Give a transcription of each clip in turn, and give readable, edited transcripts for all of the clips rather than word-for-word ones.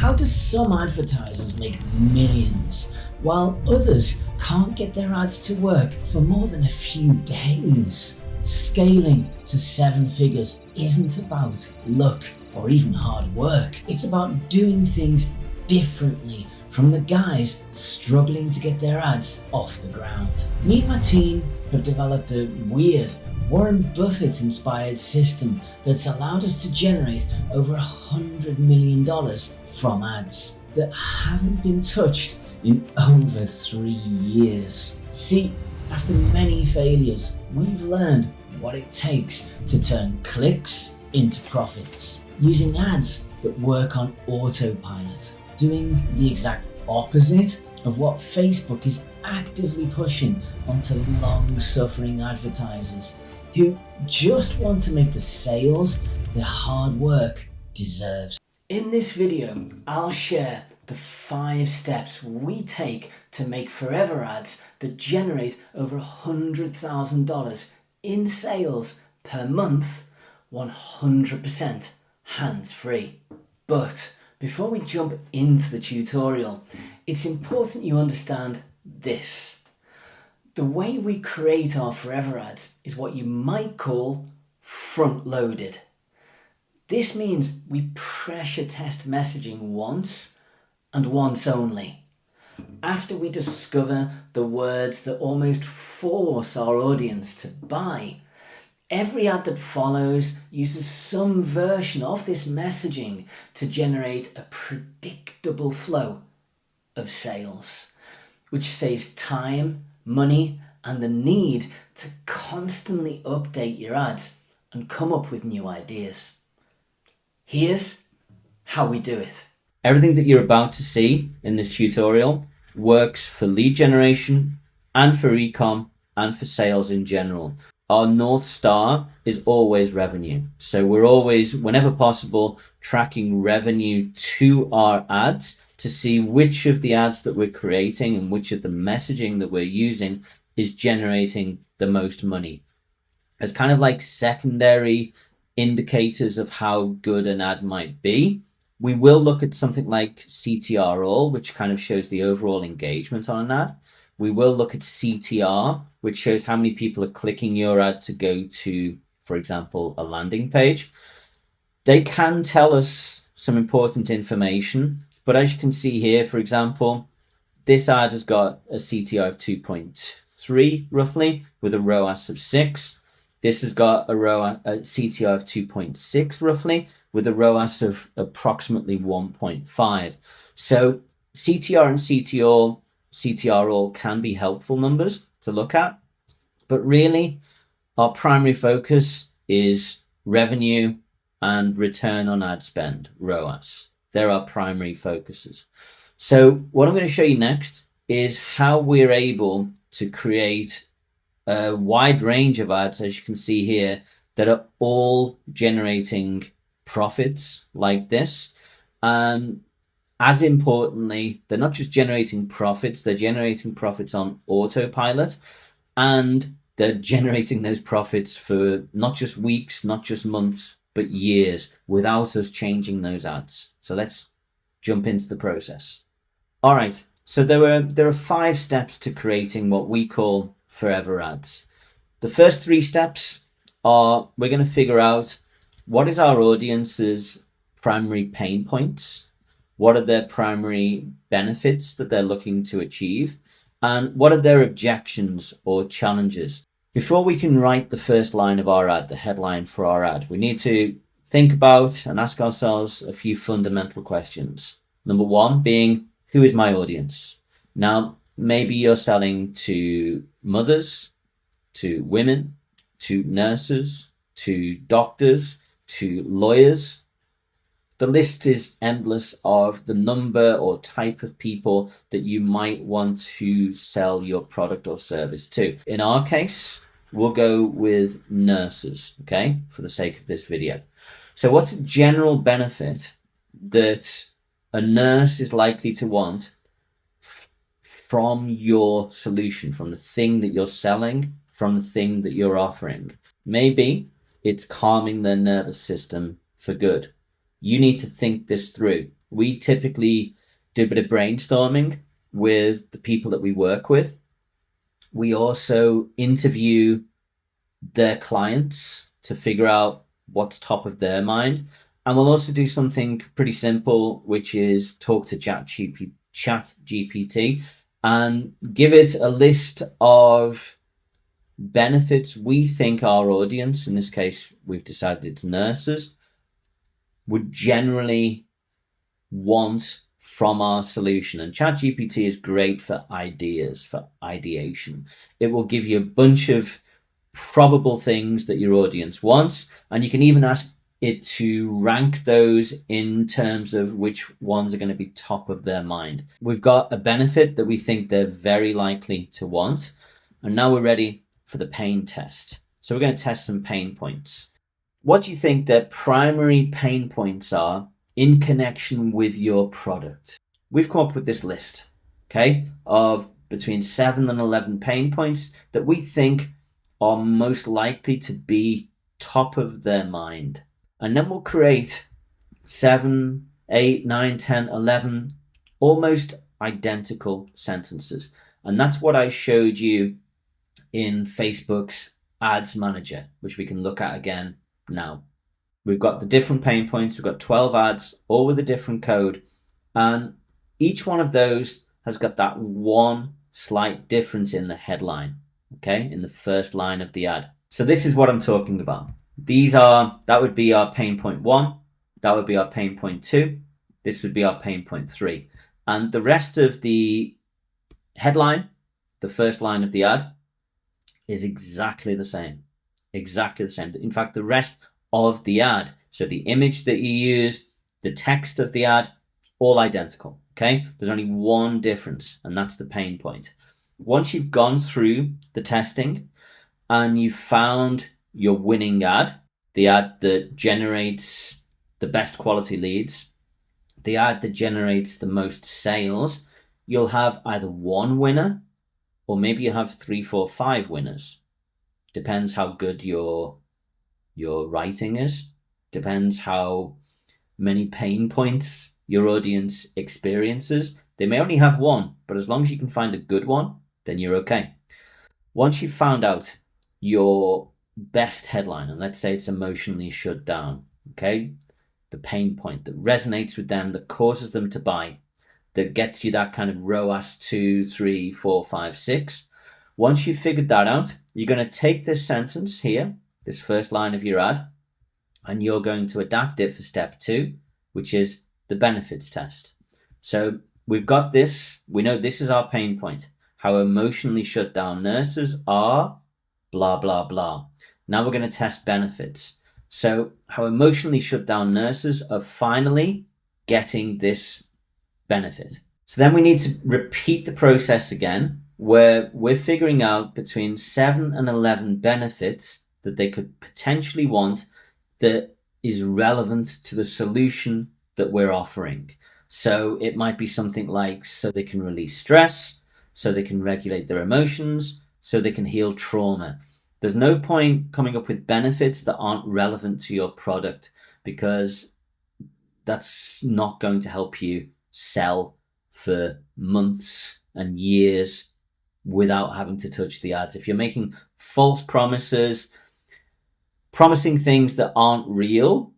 How do some advertisers make millions while others can't get their ads to work for more than a few days? Scaling to 7 figures isn't about luck or even hard work. It's about doing things differently from the guys struggling to get their ads off the ground. Me and my team have developed a weird Warren Buffett inspired system that's allowed us to generate over $100 million from ads that haven't been touched in over 3 years. See, after many failures, we've learned what it takes to turn clicks into profits, using ads that work on autopilot, doing the exact opposite of what Facebook is actively pushing onto long-suffering advertisers who just want to make the sales their hard work deserves. In this video, I'll share the 5 steps we take to make forever ads that generate over $100,000 in sales per month, 100% hands-free. But before we jump into the tutorial, it's important you understand this. The way we create our forever ads is what you might call front-loaded. This means we pressure test messaging once and once only. After we discover the words that almost force our audience to buy, every ad that follows uses some version of this messaging to generate a predictable flow of sales, which saves time, money, and the need to constantly update your ads and come up with new ideas. Here's how we do it. Everything that you're about to see in this tutorial works for lead generation and for e-com and for sales in general. Our North Star is always revenue. So we're always, whenever possible, tracking revenue to our ads to see which of the ads that we're creating and which of the messaging that we're using is generating the most money. As kind of like secondary indicators of how good an ad might be, we will look at something like CTR all, which kind of shows the overall engagement on an ad. We will look at CTR, which shows how many people are clicking your ad to go to, for example, a landing page. They can tell us some important information, but as you can see here, for example, this ad has got a CTR of 2.3 roughly with a ROAS of 6. This has got a CTR of 2.6 roughly with a ROAS of approximately 1.5. So CTR and CTR all can be helpful numbers to look at, but really our primary focus is revenue and return on ad spend, ROAS. They're our primary focuses. So what I'm going to show you next is how we're able to create a wide range of ads, as you can see here, that are all generating profits like this. And as importantly, they're not just generating profits, they're generating profits on autopilot, and they're generating those profits for not just weeks, not just months, but years without us changing those ads. So let's jump into the process. All right, so there are 5 steps to creating what we call forever ads. The first 3 steps are we're going to figure out what is our audience's primary pain points, what are their primary benefits that they're looking to achieve, and what are their objections or challenges. Before we can write the first line of our ad, the headline for our ad, we need to think about and ask ourselves a few fundamental questions. Number 1 being, who is my audience? Now, maybe you're selling to mothers, to women, to nurses, to doctors, to lawyers. The list is endless of the number or type of people that you might want to sell your product or service to. In our case, we'll go with nurses, okay, for the sake of this video. So what's a general benefit that a nurse is likely to want from your solution, from the thing that you're selling, from the thing that you're offering? Maybe it's calming their nervous system for good. You need to think this through. we typically do a bit of brainstorming with the people that we work with. We also interview their clients to figure out what's top of their mind. And we'll also do something pretty simple, which is talk to ChatGPT and give it a list of benefits we think our audience, in this case, we've decided it's nurses, would generally want from our solution. And ChatGPT is great for ideas, for ideation. It will give you a bunch of probable things that your audience wants, and you can even ask it to rank those in terms of which ones are going to be top of their mind. We've got a benefit that we think they're very likely to want, and now we're ready for the pain test. So we're going to test some pain points. What do you think their primary pain points are in connection with your product? We've come up with this list, okay, of between 7 and 11 pain points that we think are most likely to be top of their mind. And then we'll create 7, 8, 9, 10, 11 almost identical sentences. And that's what I showed you in Facebook's Ads Manager, which we can look at again now. We've got the different pain points. We've got 12 ads, all with a different code. And each one of those has got that one slight difference in the headline, okay, in the first line of the ad. So this is what I'm talking about. That would be our pain point 1. That would be our pain point 2. This would be our pain point 3. And the rest of the headline, the first line of the ad, is exactly the same. Exactly the same. In fact, the rest of the ad, so the image that you use, the text of the ad, all identical, okay? There's only one difference, and that's the pain point. Once you've gone through the testing and you've found your winning ad, the ad that generates the best quality leads, the ad that generates the most sales, you'll have either one winner or maybe you have 3, 4, 5 winners. Depends how good your writing is. Depends how many pain points your audience experiences. They may only have one, but as long as you can find a good one, then you're okay. Once you've found out your best headline, and let's say it's emotionally shut down, okay? The pain point that resonates with them, that causes them to buy, that gets you that kind of ROAS 2, 3, 4, 5, 6. Once you've figured that out, you're going to take this sentence here, this first line of your ad, and you're going to adapt it for step 2, which is the benefits test. So we've got this. We know this is our pain point. How emotionally shut down nurses are blah, blah, blah. Now we're going to test benefits. So how emotionally shut down nurses are finally getting this benefit. So then we need to repeat the process again, where we're figuring out between 7 and 11 benefits that they could potentially want that is relevant to the solution that we're offering. So it might be something like, so they can release stress, so they can regulate their emotions, so they can heal trauma. There's no point coming up with benefits that aren't relevant to your product, because that's not going to help you sell for months and years without having to touch the ads. If you're making false promises, promising things that aren't real,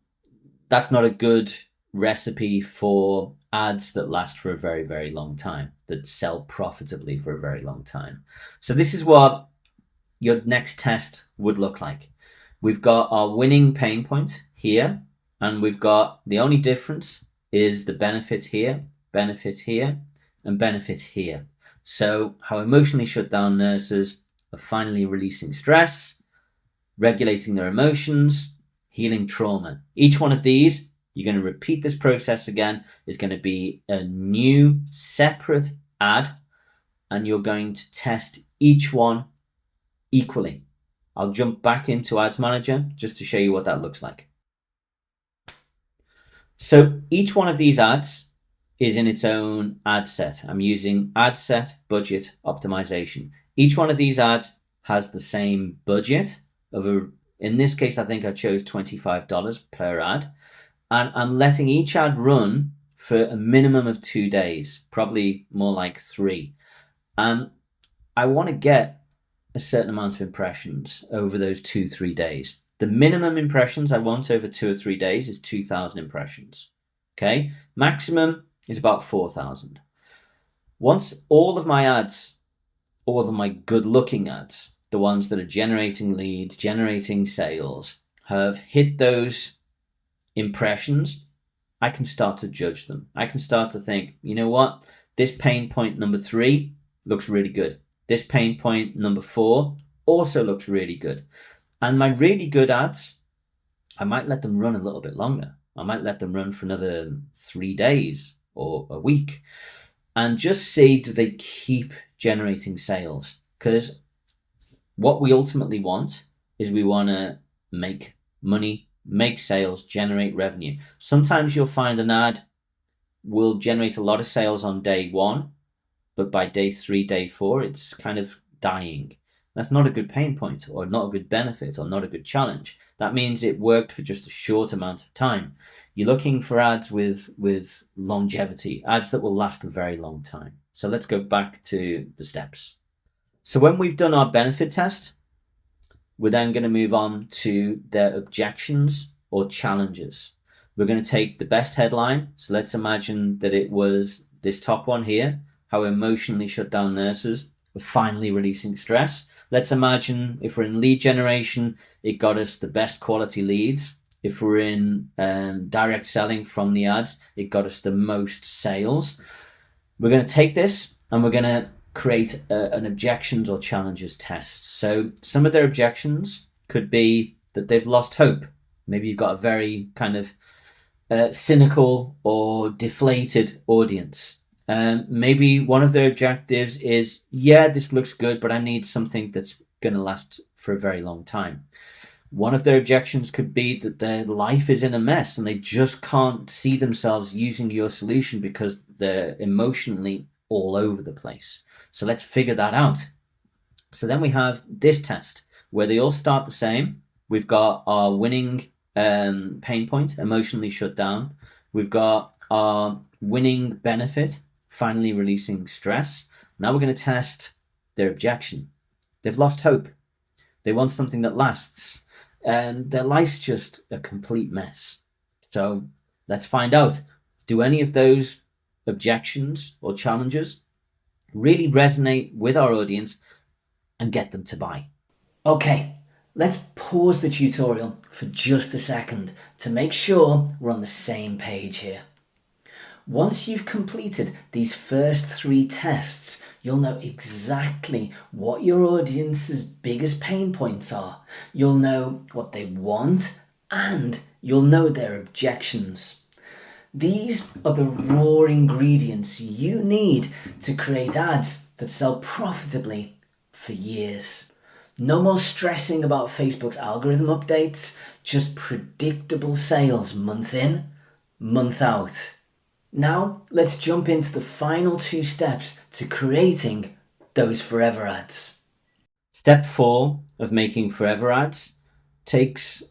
that's not a good recipe for ads that last for a very, very long time, that sell profitably for a very long time. So this is what your next test would look like. We've got our winning pain point here, and we've got the only difference is the benefits here, and benefit here. So how emotionally shut down nurses are finally releasing stress, regulating their emotions, healing trauma. Each one of these, you're going to repeat this process again, is going to be a new separate ad, and you're going to test each one equally. I'll jump back into Ads Manager just to show you what that looks like. So each one of these ads is in its own ad set. I'm using ad set budget optimization. Each one of these ads has the same budget in this case, I think I chose $25 per ad. And I'm letting each ad run for a minimum of 2 days, probably more like 3. And I want to get a certain amount of impressions over those 2-3 days. The minimum impressions I want over 2 or 3 days is 2,000 impressions. Okay, maximum is about 4,000. Once all of my ads, all of my good-looking ads, the ones that are generating leads, generating sales, have hit those impressions, I can start to judge them. I can start to think, you know what? This pain point number 3 looks really good. This pain point number 4 also looks really good. And my really good ads, I might let them run a little bit longer. I might let them run for another 3 days or a week and just see, do they keep generating sales? Because what we ultimately want is we want to make money, make sales, generate revenue. Sometimes you'll find an ad will generate a lot of sales on day 1, but by day 3, day 4, it's kind of dying. That's not a good pain point, or not a good benefit, or not a good challenge. That means it worked for just a short amount of time. You're looking for ads with longevity, ads that will last a very long time. So let's go back to the steps. So when we've done our benefit test, we're then going to move on to their objections or challenges. We're going to take the best headline. So let's imagine that it was this top one here, how emotionally shut down nurses were finally releasing stress. Let's imagine if we're in lead generation, it got us the best quality leads. If we're in direct selling from the ads, it got us the most sales. We're going to take this and we're going to create an objections or challenges test. So some of their objections could be that they've lost hope. Maybe you've got a very kind of cynical or deflated audience. Maybe one of their objectives is, yeah, this looks good, but I need something that's going to last for a very long time. One of their objections could be that their life is in a mess and they just can't see themselves using your solution because they're emotionally all over the place. So let's figure that out. So then we have this test where they all start the same. We've got our winning pain point, emotionally shut down. We've got our winning benefit, finally releasing stress. Now we're going to test their objection. They've lost hope. They want something that lasts. And their life's just a complete mess. So let's find out. Do any of those objections or challenges really resonate with our audience and get them to buy? Okay, let's pause the tutorial for just a second to make sure we're on the same page here. Once you've completed these first 3 tests, you'll know exactly what your audience's biggest pain points are. You'll know what they want and you'll know their objections. These are the raw ingredients you need to create ads that sell profitably for years. No more stressing about Facebook's algorithm updates, just predictable sales month in, month out. Now, let's jump into the final 2 steps to creating those forever ads. Step 4 of making forever ads takes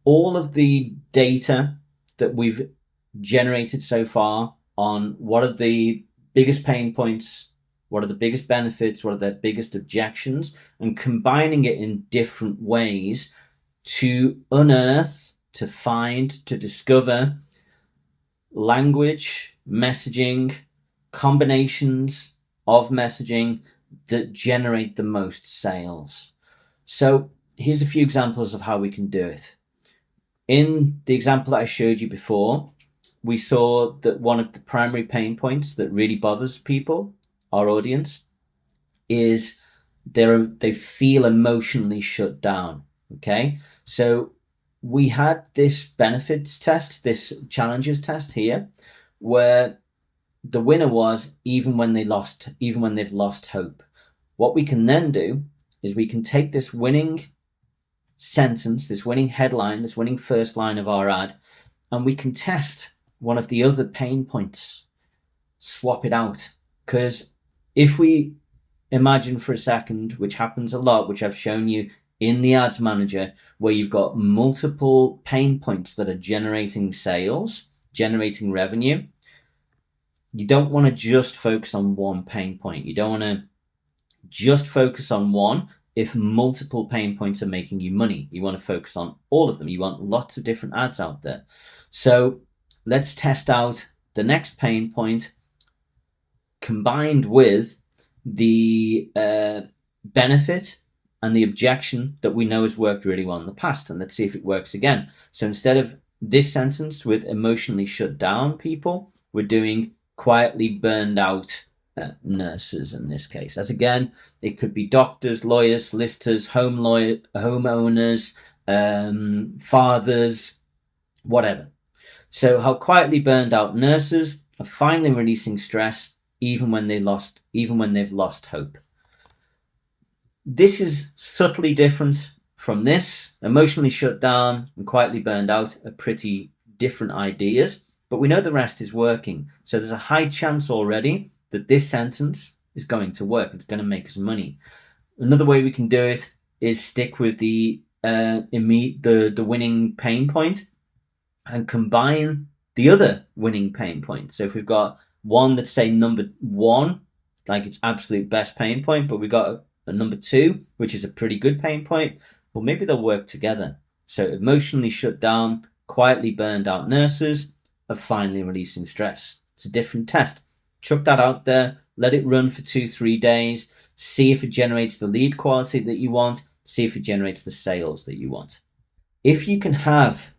all of the data that we've generated so far on what are the biggest pain points, what are the biggest benefits, what are their biggest objections, and combining it in different ways to unearth, to find, to discover language, messaging, combinations of messaging that generate the most sales. So here's a few examples of how we can do it. In the example that I showed you before, we saw that one of the primary pain points that really bothers people, our audience, is they feel emotionally shut down. Okay, so we had this benefits test, this challenges test here, where the winner was even when they've lost hope. What we can then do is we can take this winning sentence, this winning headline, this winning first line of our ad, and we can test one of the other pain points, swap it out. Because if we imagine for a second, which happens a lot, which I've shown you in the ads manager, where you've got multiple pain points that are generating sales, generating revenue, you don't want to just focus on one pain point. You don't want to just focus on one if multiple pain points are making you money. You want to focus on all of them. You want lots of different ads out there. So let's test out the next pain point combined with the benefit and the objection that we know has worked really well in the past. And let's see if it works again. So instead of this sentence with emotionally shut down people, we're doing quietly burned out nurses in this case. As again, it could be doctors, lawyers, solicitors, homeowners, fathers, whatever. So how quietly burned out nurses are finally releasing stress even when they've lost hope. This is subtly different from this. Emotionally shut down and quietly burned out are pretty different ideas, but we know the rest is working. So there's a high chance already that this sentence is going to work. It's going to make us money. Another way we can do it is stick with the winning pain point and combine the other winning pain point. So if we've got one that's say number one, like its absolute best pain point, but we've got a number two, which is a pretty good pain point, well, maybe they'll work together. So emotionally shut down, quietly burned out nurses are finally releasing stress. It's a different test. Chuck that out there, let it run for 2-3 days, see if it generates the lead quality that you want, see if it generates the sales that you want. If you can have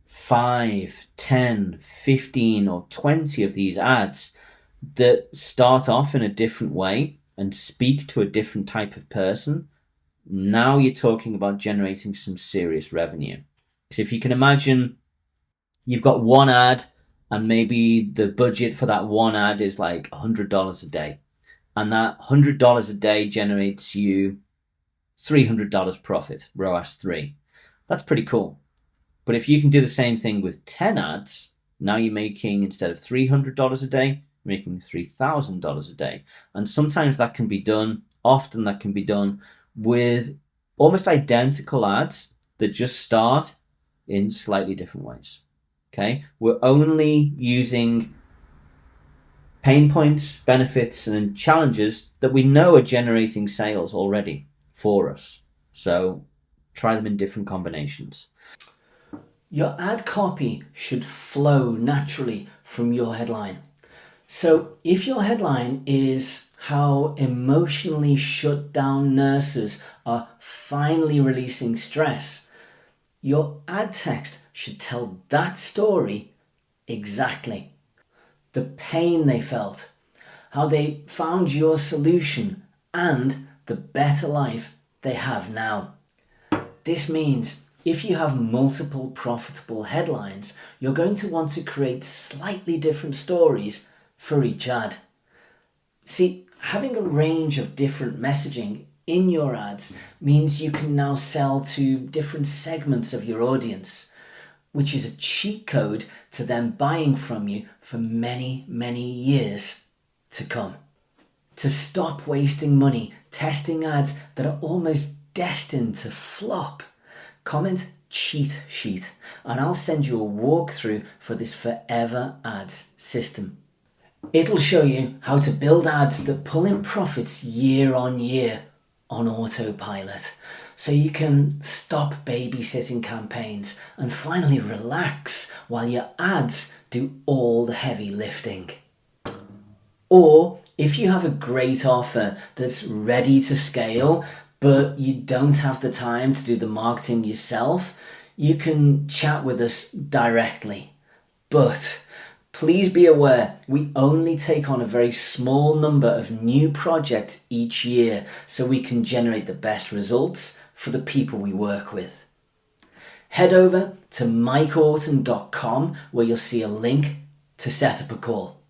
5, 10, 15 or 20 of these ads that start off in a different way and speak to a different type of person, now you're talking about generating some serious revenue. So if you can imagine you've got one ad and maybe the budget for that one ad is like $100 a day, and that $100 a day generates you $300 profit, ROAS 3. That's pretty cool. But if you can do the same thing with 10 ads, now you're making, instead of $300 a day, you're making $3,000 a day. And sometimes that can be done, often that can be done with almost identical ads that just start in slightly different ways. Okay? We're only using pain points, benefits, and challenges that we know are generating sales already for us. So try them in different combinations. Your ad copy should flow naturally from your headline. So if your headline is how emotionally shut down nurses are finally releasing stress, your ad text should tell that story exactly. The pain they felt, how they found your solution, and the better life they have now. This means if you have multiple profitable headlines, you're going to want to create slightly different stories for each ad. See, having a range of different messaging in your ads means you can now sell to different segments of your audience, which is a cheat code to them buying from you for many, many years to come. To stop wasting money testing ads that are almost destined to flop, comment cheat sheet and I'll send you a walkthrough for this forever ads system. It'll show you how to build ads that pull in profits year on year on autopilot, so you can stop babysitting campaigns and finally relax while your ads do all the heavy lifting. Or if you have a great offer that's ready to scale, but you don't have the time to do the marketing yourself, you can chat with us directly. But please be aware, we only take on a very small number of new projects each year so we can generate the best results for the people we work with. Head over to mikeorton.com where you'll see a link to set up a call.